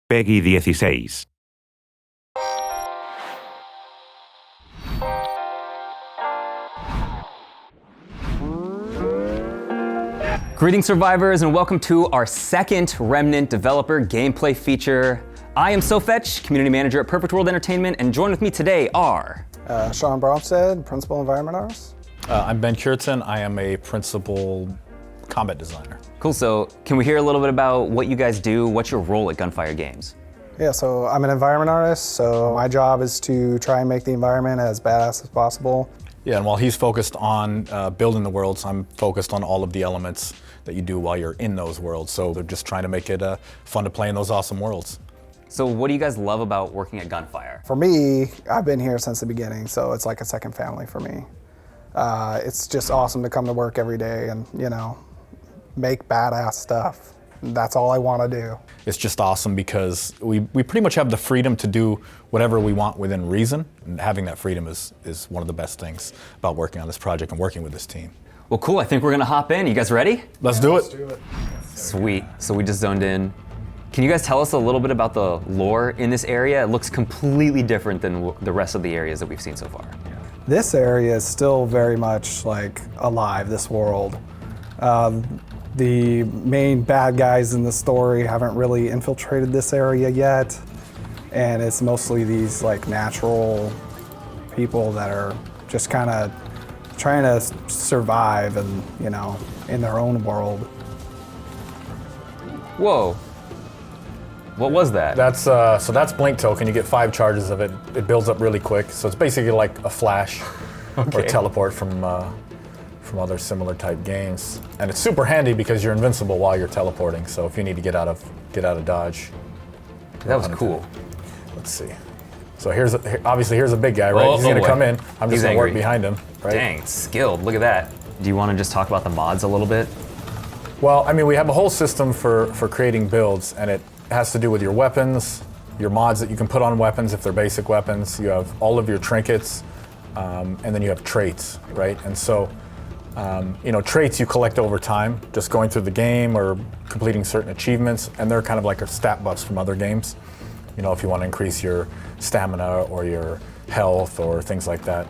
Peggy 16. Greetings, survivors, and welcome to our second Remnant developer gameplay feature. I am SoFetch, community manager at Perfect World Entertainment, and joined with me today are Shaun, principal environment artist. I'm Ben Kurtzen. I am a principal combat designer. Cool. So, can we hear a little bit about what you guys do? What's your role at Gunfire Games? Yeah, so I'm an environment artist, so my job is to try and make the environment as badass as possible. Yeah, and while he's focused on building the worlds, I'm focused on all of the elements that you do while you're in those worlds. So they're just trying to make it fun to play in those awesome worlds. So what do you guys love about working at Gunfire? For me, I've been here since the beginning, so it's like a second family for me. It's just awesome to come to work every day and, you know, make badass stuff. That's all I want to do. It's just awesome because we pretty much have the freedom to do whatever we want within reason, and having that freedom is one of the best things about working on this project and working with this team. Well, cool. I think we're gonna hop in. You guys ready? Let's do it. Let's do it. Sweet. So we just zoned in. Can you guys tell us a little bit about the lore in this area? It looks completely different than the rest of the areas that we've seen so far. This area is still very much like alive, this world. The main bad guys in the story haven't really infiltrated this area yet, and it's mostly these like natural people that are just kind of trying to survive and, you know, in their own world. Whoa. What was that? That's so that's Blink Token. You get 5 charges of it. It builds up really quick. So it's basically like a flash or teleport from other similar type games. And it's super handy because you're invincible while you're teleporting. So if you need to get out of dodge. That was cool. Let's see. So obviously here's a big guy, right? He's gonna come in. I'm just gonna work behind him, right? Dang, it's skilled. Look at that. Do you want to just talk about the mods a little bit? Well, I mean, we have a whole system for creating builds, and it has to do with your weapons, your mods that you can put on weapons if they're basic weapons. You have all of your trinkets, and then you have traits, right? And so, you know, traits you collect over time, just going through the game or completing certain achievements, and they're kind of like a stat buffs from other games. You know, if you want to increase your stamina or your health or things like that.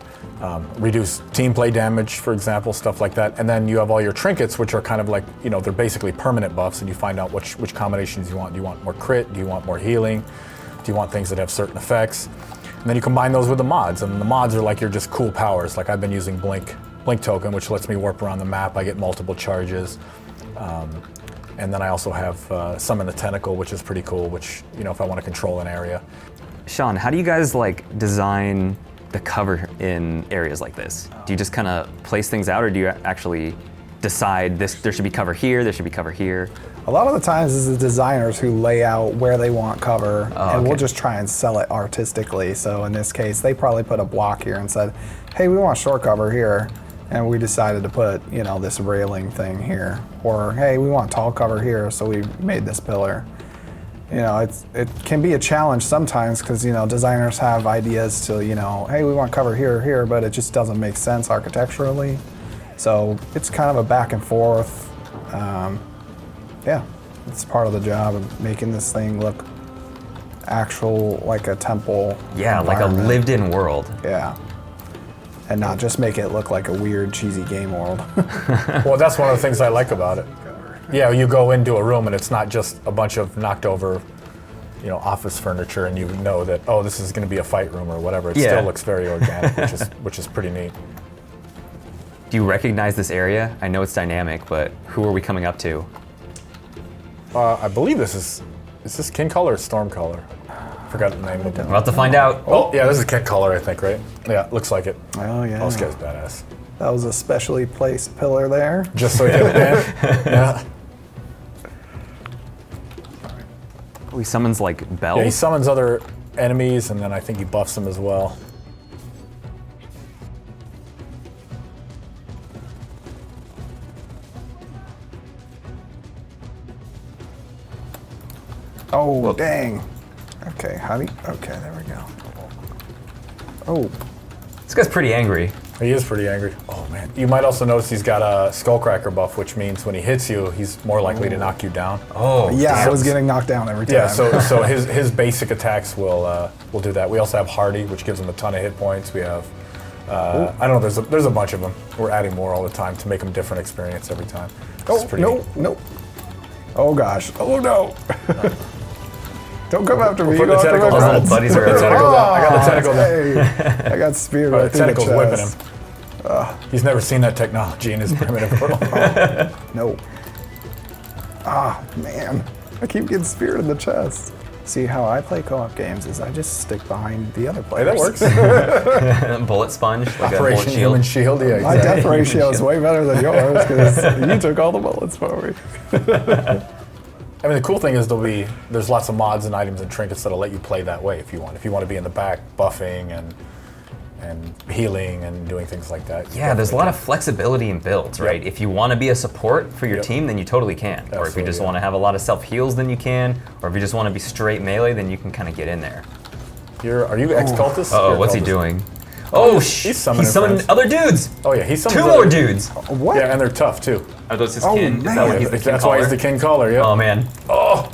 Reduce team play damage, for example, stuff like that. And then you have all your trinkets, which are kind of like, you know, they're basically permanent buffs, and you find out which combinations you want. Do you want more crit? Do you want more healing? Do you want things that have certain effects? And then you combine those with the mods, and the mods are like your just cool powers. Like I've been using Blink Token, which lets me warp around the map. I get multiple charges. And then I also have Summon the Tentacle, which is pretty cool, which, you know, if I want to control an area. Shaun, how do you guys like design the cover in areas like this? Do you just kind of place things out, or do you actually decide there should be cover here, there should be cover here? A lot of the times it's the designers who lay out where they want cover, and we'll just try and sell it artistically. So in this case, they probably put a block here and said, hey, we want short cover here. And we decided to put, you know, this railing thing here. Or, hey, we want tall cover here, so we made this pillar. You know, it can be a challenge sometimes because, you know, designers have ideas to, you know, hey, we want cover here or here, but it just doesn't make sense architecturally. So it's kind of a back and forth. Yeah, it's part of the job of making this thing look actual, like a temple. Yeah, like a lived-in world. Yeah. And not just make it look like a weird, cheesy game world. Well, that's one of the things I like about it. Yeah, you go into a room and it's not just a bunch of knocked over, you know, office furniture, and you know that, oh, this is going to be a fight room or whatever. It still looks very organic, which is pretty neat. Do you recognize this area? I know it's dynamic, but who are we coming up to? I believe is this King Color or Storm Color? Forgot the name of it. We're about to find out. Oh, yeah, this is King Color, I think, right? Yeah, looks like it. Oh, yeah. Oh, this guy's badass. That was a specially placed pillar there. Just so you get it, yeah. He summons like bells? Yeah, he summons other enemies, and then I think he buffs them as well. Oh, whoa. Dang. Okay, okay, there we go. Oh. This guy's pretty angry. He is pretty angry. Oh man. You might also notice he's got a Skullcracker buff, which means when he hits you, he's more likely to knock you down. Oh, Yeah, I was getting knocked down every time. Yeah, so his basic attacks will do that. We also have Hardy, which gives him a ton of hit points. We have I don't know. There's a bunch of them. We're adding more all the time to make them different experience every time. Oh no! Oh gosh! Oh no! Don't come after me. Put the tentacles Our on. little buddies are I got the tentacle down. Hey, I got speared The right through the tentacles chest. whipping him. He's never seen that technology in his primitive world. No. Ah, man. I keep getting speared in the chest. See, how I play co-op games is I just stick behind the other players. Hey, that works. Bullet sponge, like a bullet Operation shield. Human Shield, yeah, My exactly. death ratio is way better than yours because you took all the bullets for me. I mean, the cool thing is there's lots of mods and items and trinkets that'll let you play that way if you want. If you want to be in the back buffing and healing and doing things like that. Yeah, there's a lot of flexibility in builds, right? If you want to be a support for your team, then you totally can. Or if you just want to have a lot of self-heals, then you can. Or if you just want to be straight melee, then you can kind of get in there. Are you ex-cultist? Oh, what's he doing? Oh, he's summoning summoned other dudes! Oh yeah, he's summoned 2 more dudes! What? Yeah, and they're tough too. Are those his Oh, kin? Is that man. why he's the kin That's why he's caller? the king caller, yeah. Oh man. Oh!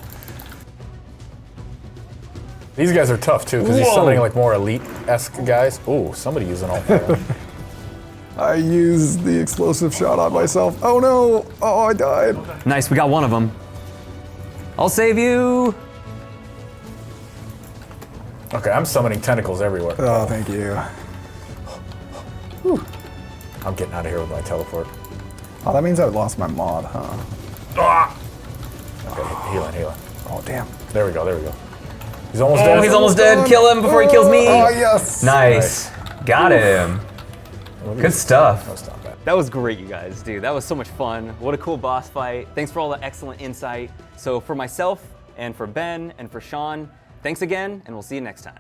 These guys are tough too, because he's Whoa. summoning like more elite-esque guys. Ooh, somebody using all four. I used the explosive shot on myself. Oh no! Oh, I died. Nice, we got one of them. I'll save you! Okay, I'm summoning tentacles everywhere. Oh, thank you. I'm getting out of here with my teleport. Oh, that means I lost my mod, huh? Ah! Okay, healing. Oh, damn. There we go. He's almost dead. Oh, he's almost dead. Kill him before he kills me. Oh, yes. Nice. Got him. Good stuff. That's not bad. That was great, you guys. Dude, that was so much fun. What a cool boss fight. Thanks for all the excellent insight. So for myself and for Ben and for Shaun, thanks again, and we'll see you next time.